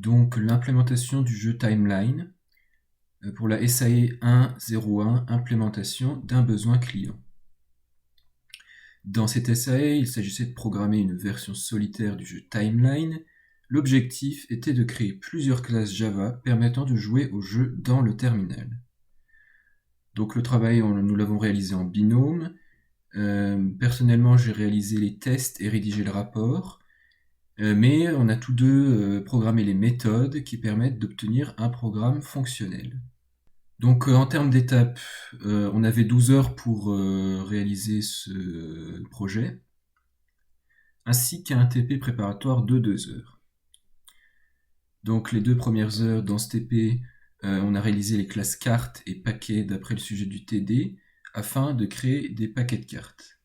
donc l'implémentation du jeu Timeline pour la SAE 1.01, implémentation d'un besoin client. Dans cette SAE, il s'agissait de programmer une version solitaire du jeu Timeline. L'objectif était de créer plusieurs classes Java permettant de jouer au jeu dans le terminal. Donc le travail, nous l'avons réalisé en binôme. Personnellement, j'ai réalisé les tests et rédigé le rapport. Mais on a tous deux programmé les méthodes qui permettent d'obtenir un programme fonctionnel. Donc en termes d'étapes, on avait 12 heures pour réaliser ce projet, ainsi qu'un TP préparatoire de 2 heures. Donc les 2 premières heures dans ce TP, on a réalisé les classes cartes et paquets d'après le sujet du TD, afin de créer des paquets de cartes.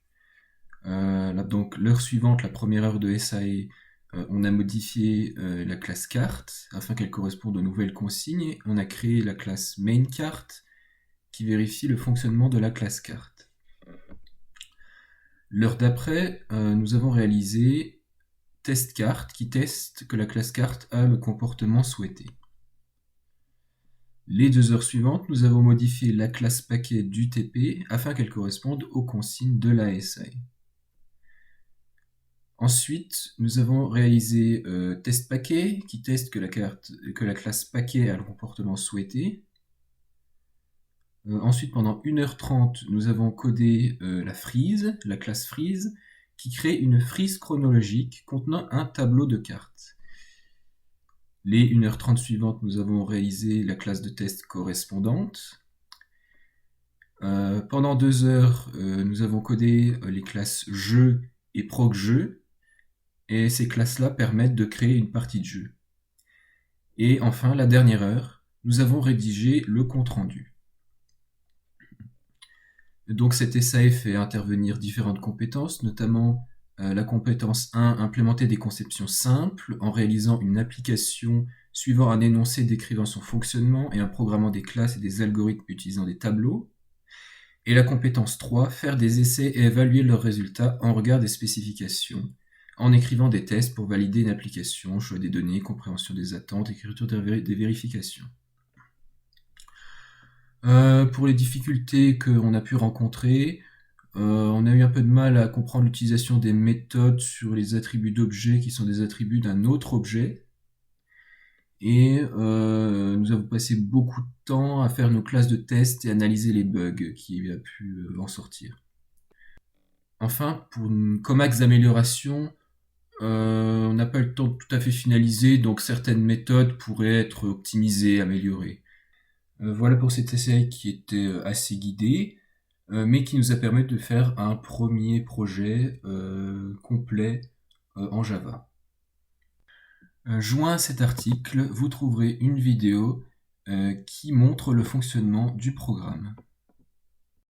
Donc l'heure suivante, la première heure de SAE, on a modifié la classe carte afin qu'elle corresponde aux nouvelles consignes. On a créé la classe main carte qui vérifie le fonctionnement de la classe carte. L'heure d'après, nous avons réalisé test carte qui teste que la classe carte a le comportement souhaité. Les 2 heures suivantes, nous avons modifié la classe paquet du TP afin qu'elle corresponde aux consignes de la SAE. Ensuite, nous avons réalisé test paquet qui teste que la classe paquet a le comportement souhaité. Ensuite, pendant 1h30, nous avons codé la classe freeze, qui crée une frise chronologique contenant un tableau de cartes. Les 1h30 suivantes, nous avons réalisé la classe de test correspondante. Pendant 2 heures, nous avons codé les classes jeu et proc jeu. Et ces classes-là permettent de créer une partie de jeu. Et enfin, la dernière heure, nous avons rédigé le compte-rendu. Donc cet SAE fait intervenir différentes compétences, notamment la compétence 1, implémenter des conceptions simples en réalisant une application suivant un énoncé décrivant son fonctionnement et en programmant des classes et des algorithmes utilisant des tableaux. Et la compétence 3, faire des essais et évaluer leurs résultats en regard des spécifications, en écrivant des tests pour valider une application, choix des données, compréhension des attentes, écriture des vérifications. Pour les difficultés qu'on a pu rencontrer, on a eu un peu de mal à comprendre l'utilisation des méthodes sur les attributs d'objets qui sont des attributs d'un autre objet. Et nous avons passé beaucoup de temps à faire nos classes de test et analyser les bugs qui a pu en sortir. Enfin, comme axe d'amélioration, on n'a pas eu le temps de tout à fait finaliser, donc certaines méthodes pourraient être optimisées, améliorées. Voilà pour cet essai qui était assez guidé, mais qui nous a permis de faire un premier projet complet en Java. Joint à cet article, vous trouverez une vidéo qui montre le fonctionnement du programme.